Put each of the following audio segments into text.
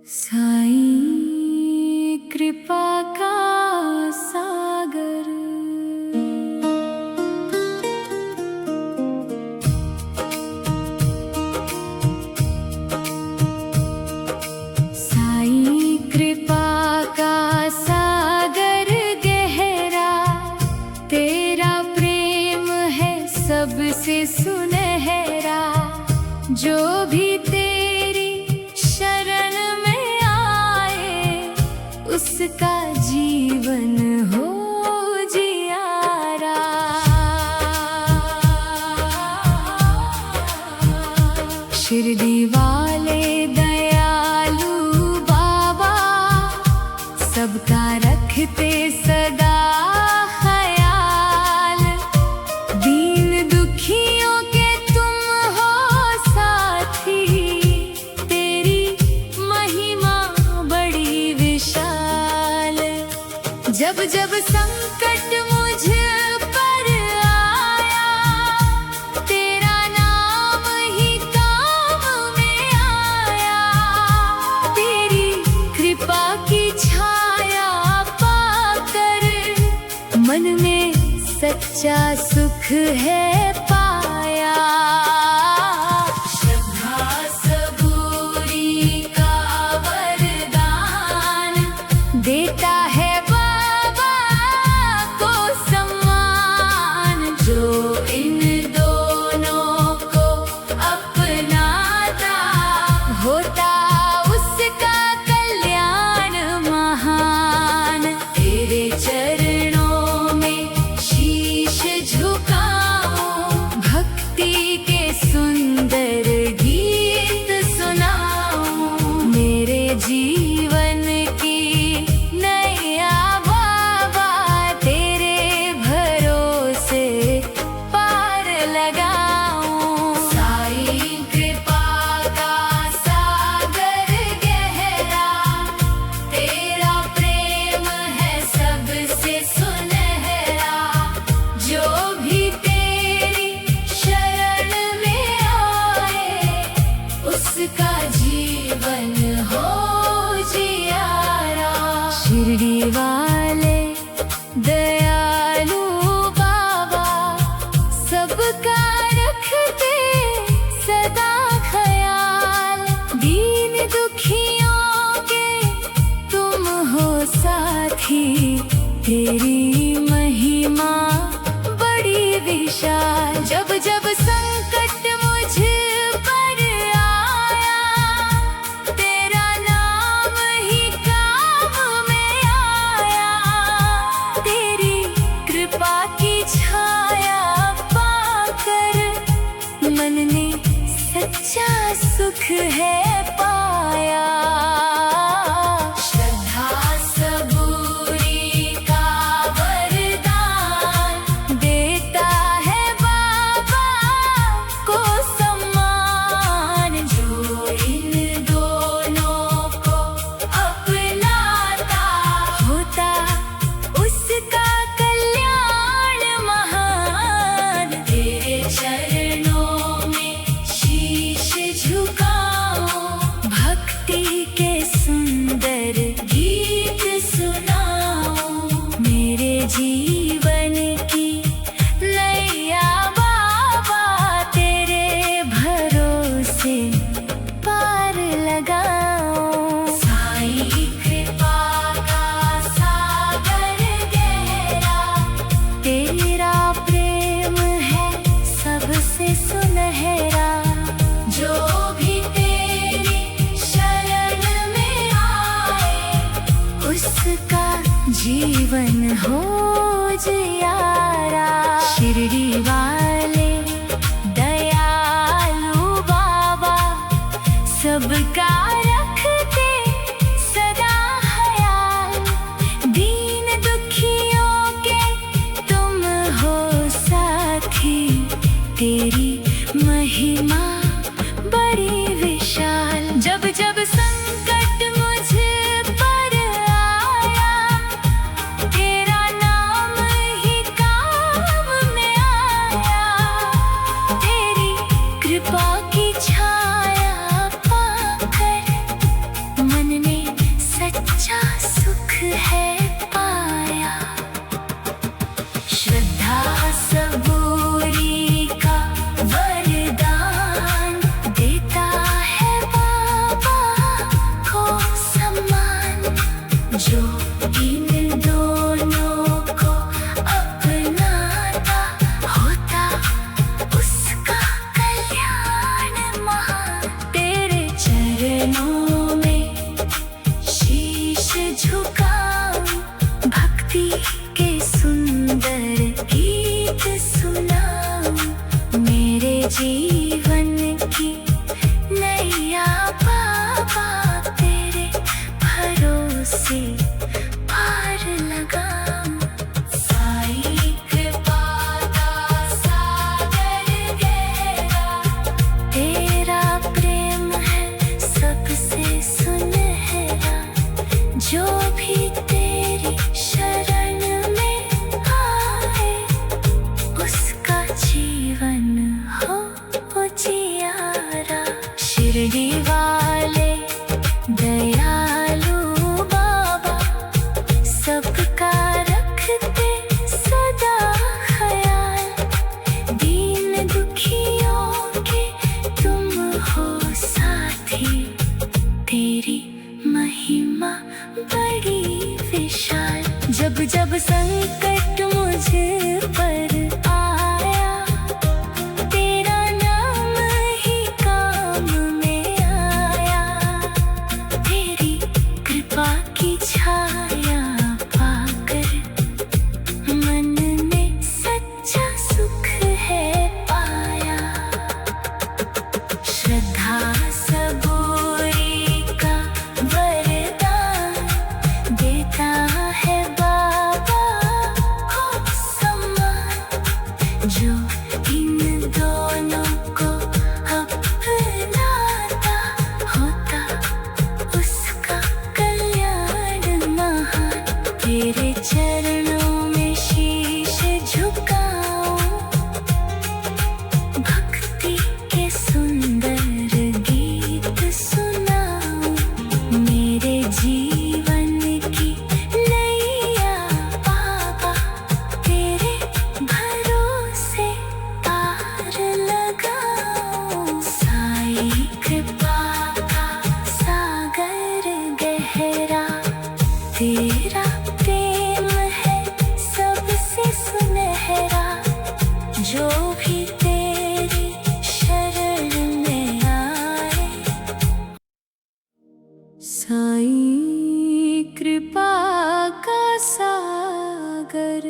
साईं कृपा का सागर। साईं कृपा का सागर गहरा, तेरा प्रेम है सबसे सुनहरा। जो भी तेरी शरण में आए, उसका जीवन हो जियारा। शिरडी वाले दयालु बाबा, सबका रखते सदा ख्याल। दीन दुखियों के तुम हो साथी, तेरी महिमा बड़ी विशाल। जब जब संकट मुझ पर आया, तेरा नाम ही काम में आया। तेरी कृपा की छाया पाकर, मन में सच्चा सुख है पाया। श्रद्धा सबूरी का वरदान, देता है बाबा को सम्मान। जो इन दोनों को अपनाता, होता उसका कल्याण महान। तेरे चरणों में शीश झुकाऊं, भक्ति के सुंदर गीत सुनाऊं। मेरे जीवन की नैया बाबा, तेरे भरोसे पार लगाऊं। साईं कृपा का सागर गहरा, तेरा प्रेम है सबसे सुनहरा। जो भी तेरी शरण में आए, उसका जीवन हो जियारा। शिरडी वाले दयालु बाबा, सबका रखते सदा ख्याल। दीन दुखियों के तुम हो साथी, तेरी महिमा बड़ी विशाल। जब जब संकट मुझ पर आया, तेरा नाम ही काम में आया। तेरी कृपा की छाया पाकर, मन में सच्चा सुख है पाया। श्रद्धा सबूरी का वरदान, देता है बाबा को सम्मान। जो इन दोनों को अपनाता, होता उसका कल्याण महान। तेरे चरणों में शीश झुकाऊं, भक्ति के सुंदर गीत सुनाऊं। मेरे जीवन की नैया बाबा, तेरे भरोसे पार लगाऊं। साईं कृपा का सागर गहरा, तेरा प्रेम है सबसे सुनहरा। जो भी तेरी शरण में आए, उसका जीवन हो जियारा। शिरडी वाले दयालु बाबा, सबका रखते सदा ख्याल। दीन दुखियों के तुम हो साथी, तेरी महिमा बड़ी विशाल। जब जब संकट मुझ पर आया, तेरा नाम ही काम में आया। तेरी कृपा की छाया पाकर, चरणों में शीश झुकाऊं, भक्ति के सुंदर गीत सुनाऊं। मेरे जीवन की नैया बाबा तेरे भरोसे पार लगाऊं। साईं कृपा का सागर गहरा, तेरा प्रेम है सबसे सुनहरा। जो भी तेरी शरण में आए, उसका जीवन हो उजियारा। शिरडी वाले दयालु बाबा, सबका रखते सदा ख्याल। दीन दुखियों के तुम हो साथी, तेरी महिमा बड़ी विशाल। जब जब संकट मुझ पर आया, तेरा नाम ही काम में आया। तेरी कृपा की छाया पाकर मन ने सच्चा सुख है पाया। श्रद्धा सबूरी का वरदान देता है बाबा को सम्मान। जो इन दोनों को अपनाता होता, उसका कल्याण महान। तेरे चरणों में शीश झुकाऊं, भक्ति के सुंदर गीत सुनाऊं। मेरे जीवन की नैया बाबा तेरे भरोसे पार लगाऊं। साईं कृपा का सागर गहरा, तेरा प्रेम है सबसे सुनहरा। जो भी तेरी शरण में आए, साईं कृपा का सागर।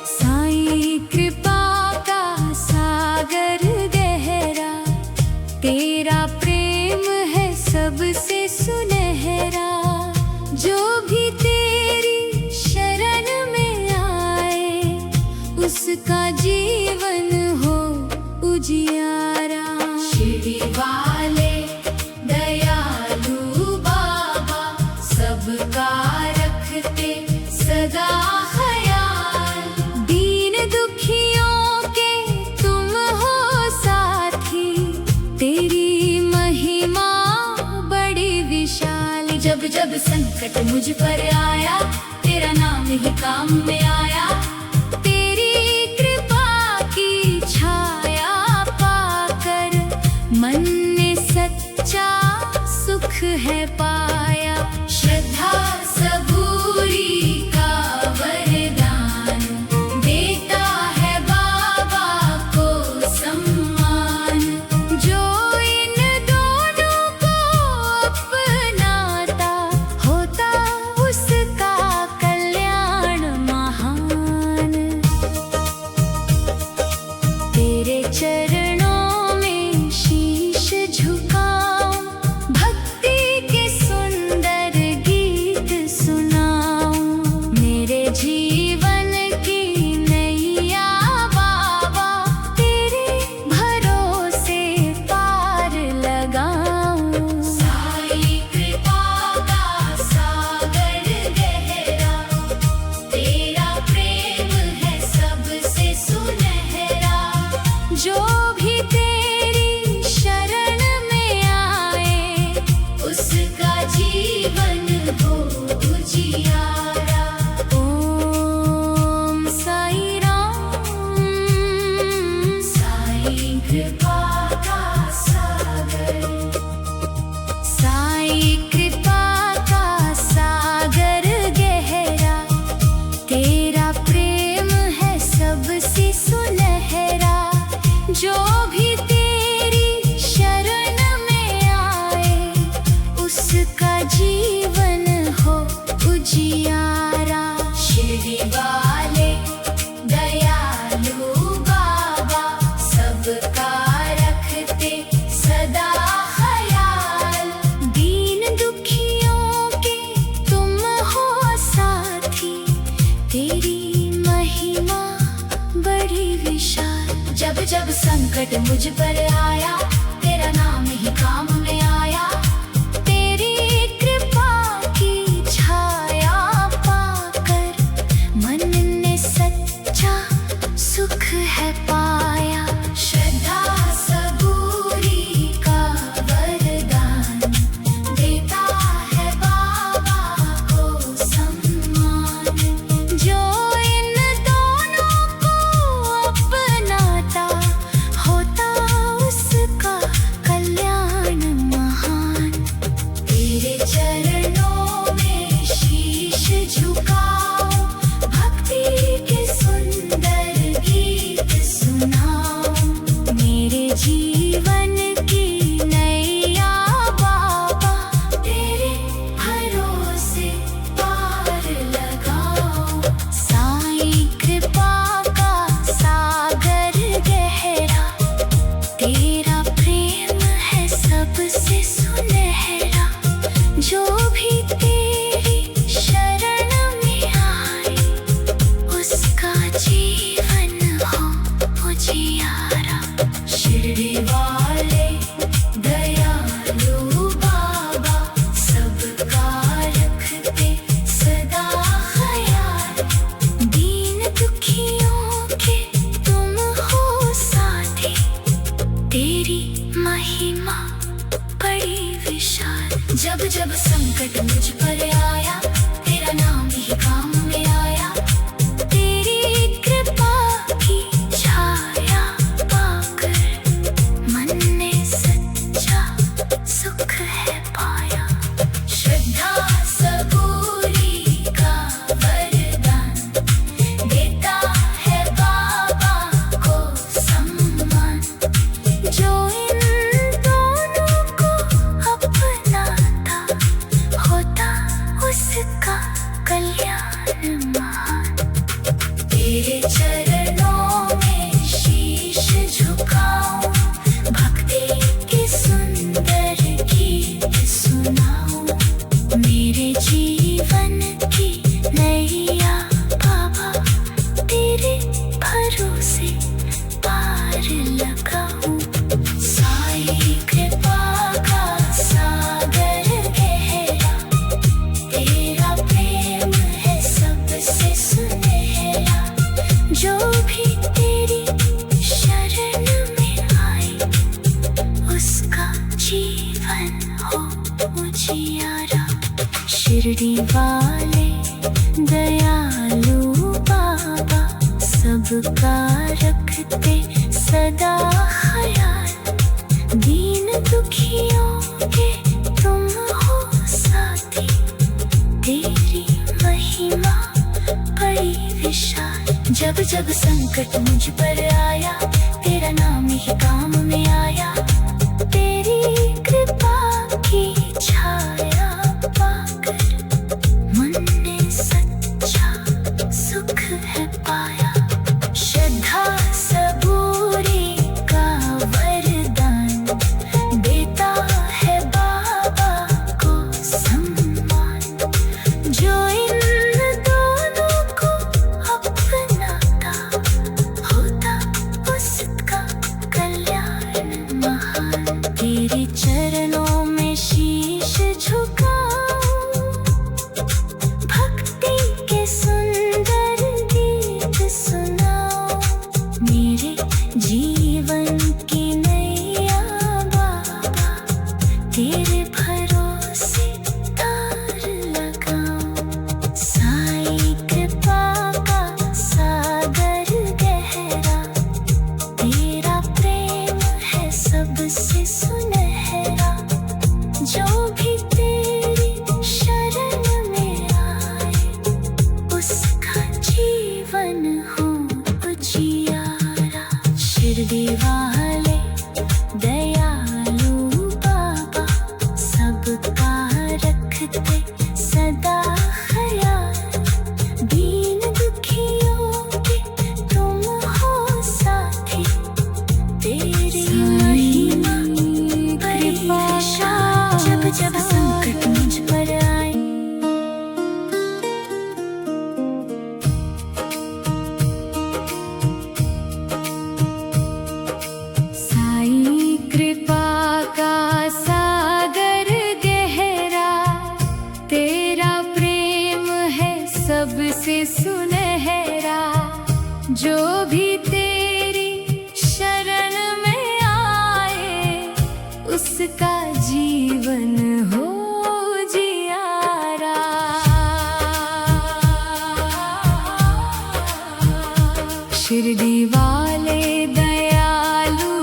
साईं कृपा का सागर गहरा, तेरा प्रेम है सबसे सुनहरा। जो भी तेरी शरण में आए, उसका जीवन हो उजियारा। शिरडी वाले दयालु बाबा, सबका रखते सदा ख्याल। दीन दुखियों के तुम हो साथी, तेरी महिमा बड़ी विशाल। जब जब संकट मुझ पर आया, तेरा नाम ही काम में आया। तेरी कृपा की छाया पाकर मन ने सच्चा सुख है पाया। श्रद्धा सबूरी का वरदान देता है बाबा को सम्मान। जो इन दोनों को अपनाता होता, उसका कल्याण महान। तेरे चरणों में शीश झुकाऊं, भक्ति के संकट मुझ पर आया, तेरा नाम ही काम में आया। तेरी कृपा की छाया पाकर मन ने सच्चा सुख है पाया। श्रद्धा सबूरी का वरदान देता है बाबा को सम्मान। जो इन दोनों को अपनाता होता उसका कल्याण महान। तेरे चरणों में शीश झुकाओ, भक्ति के सुंदर गीत सुनाओ। मेरे जीवन की नैया बाबा तेरे भरोसे पार लगाओ। साईं कृपा का सागर गहरा, तेरा प्रेम है सबसे सुनहरा। जो भी तेरी शरण में आए, उसका जीवन हो उजियारा। शिरडी वाले दयालु बाबा, सबका रखते सदा ख्याल। दीन दुखियों के तुम हो साथी, तेरी महिमा बड़ी विशाल। जब जब संकट मुझ पर आया, तेरा नाम ही काम में आया। तेरी कृपा की छाया पाकर मन ने सच्चा सुख है पाया। श्रद्धा सबूरी का वरदान देता है बाबा को सम्मान। जो इन दोनों को अपनाता होता उसका कल्याण महान। तेरे चरणों में शीश झुकाओ, भक्ति के सुंदर गीत सुनाओ। मेरे जीवन की नैया बाबा तेरे भरोसे पार लगाऊं। साईं कृपा का सागर गहरा, तेरा प्रेम है सबसे सुनहरा। जो भी तेरी शरण में आए, उसका जीवन हो उजियारा। शिरडी वाले दयालु बाबा, सबका रखते सदा ख्याल। दीन दुखियों के तुम हो साथी, तेरी महिमा बड़ी विशाल। जब जब संकट मुझ पर आया, तेरा नाम ही काम में आया। तेरी कृपा की छाया पाकर मन ने सच्चा सुख है पाया। श्रद्धा सबूरी का वरदान देता है बाबा को सम्मान। जो इन दोनों को अपनाता होता उसका कल्याण सबसे सुनहरा, जो भी तेरी शरण में आए उसका जीवन हो जियारा। शिरडी वाले दयालु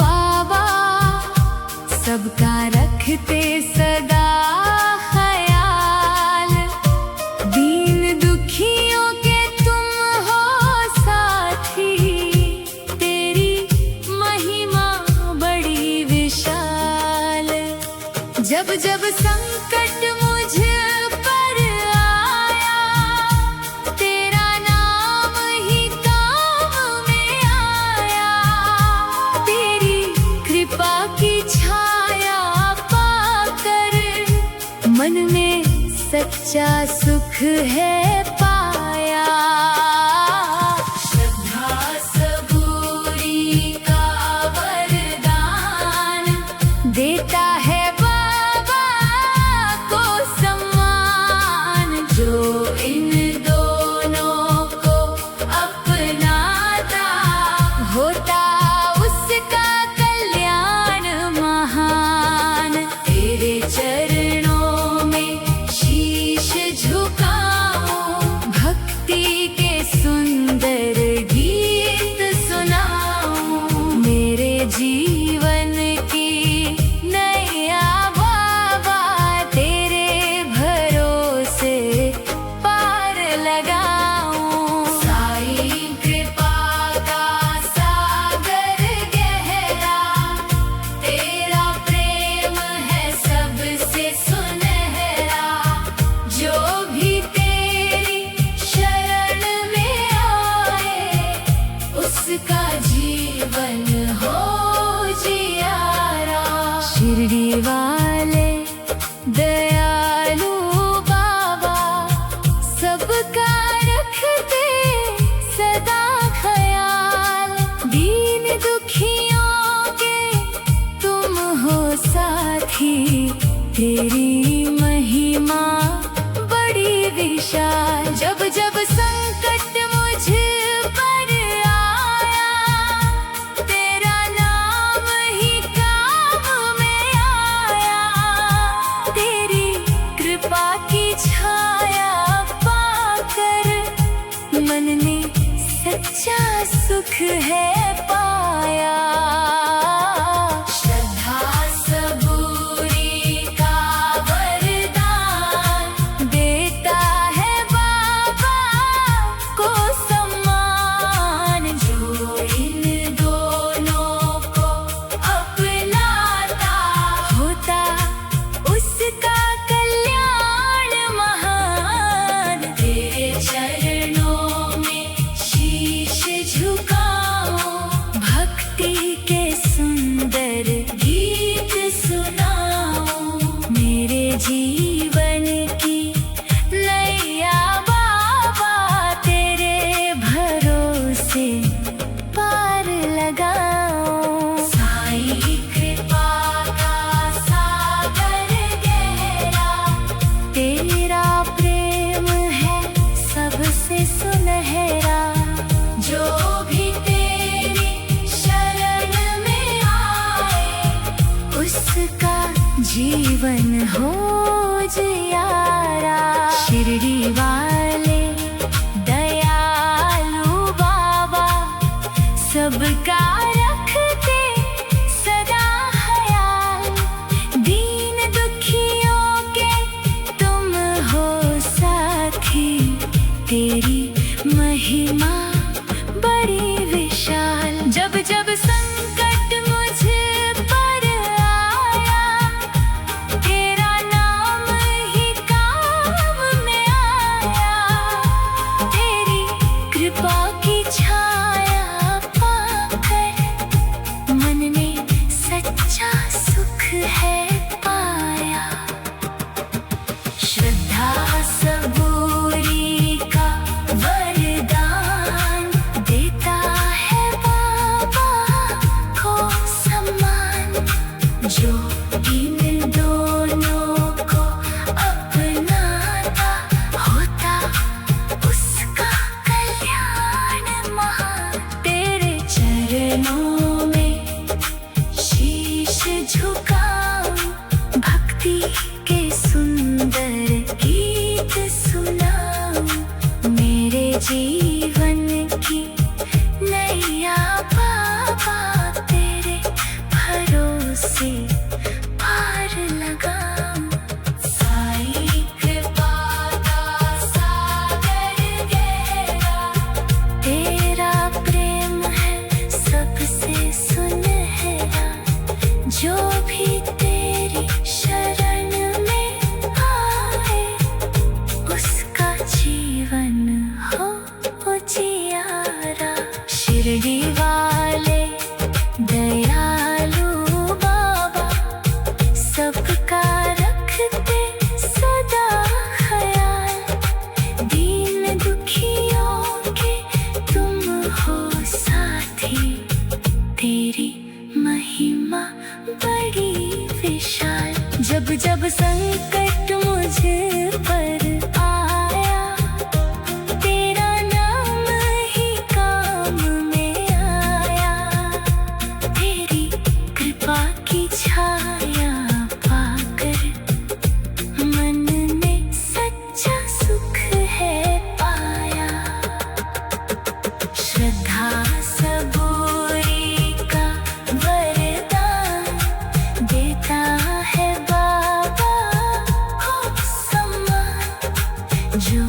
बाबा, सबका रखते सदा ख्याल। दीन दुखियों के तुम हो साथी, तेरी महिमा बड़ी विशाल। जब जब संकट मुझ पर आया, तेरा नाम ही काम में आया। तेरी कृपा की छाया पाकर मन में सच्चा सुख है पाया। श्रद्धा सबूरी का वरदान, देता है बाबा को सम्मान। जो इन दोनों को अपनाता, होता उसका कल्याण महान। तेरे चरणों में शीश झुकाऊं, भक्ति के सुंदर गीत सुनाऊं। मेरे जीवन की नैया बाबा, तेरे भरोसे पार लगाऊं। साईं कृपा का सागर गहरा, तेरा प्रेम है सबसे सुनहरा। जो भी तेरी शरण में आए उसका जीवन हो जियारा। शिरडी वाले दयालु बाबा, सबका रखते सदा ख्याल। दीन दुखियों के तुम हो साथी, तेरी महिमा बड़ी विशाल। जब जब संकट मुझ पर आया, तेरा नाम ही काम में आया। तेरी कृपा की छाया पाकर मन में सच्चा सुख है पाया। श्रद्धा सबूरी का वरदान, देता है बाबा को सम्मान। जो इन दोनों को अपनाता, होता उसका कल्याण महान। तेरे चरणों में शीश झुकाऊं, भक्ति के सुंदर गीत सुनाऊं। मेरे जीवन की नैया बाबा, तेरे भरोसे पार लगाऊं। साईं कृपा का सागर गहरा, तेरा प्रेम है सबसे सुनहरा। जो भी तेरी शरण में आए उसका जीवन हो जियारा। शिरडी वाले दयालु बाबा, सबका रखते सदा ख्याल। दीन दुखियों के तुम हो साथी, तेरी महिमा बड़ी विशाल। जब जब संकट मुझ पर आया, तेरा नाम ही काम जीवन की नैया बाबा तेरे भरोसे पार लगाऊं। साई कृपा का सागर गहरा, तेरा प्रेम है सबसे सुनहरा। जो भी तेरी शरण में आए, उसका जीवन हो उजियारा। शिरडी वाले दयालु बाबा, सबका रखते सदा ख्याल। दीन दुखियों के तुम हो साथी, तेरी महिमा बड़ी विशाल। जब जब संकट मुझ पर आया, तेरा नाम ही काम में आया। तेरी कृपा की छाया पाकर मन ने सच्चा सुख है पाया। श्रद्धा सबूरी का वरदान देता है बाबा, हो सम्मान। जो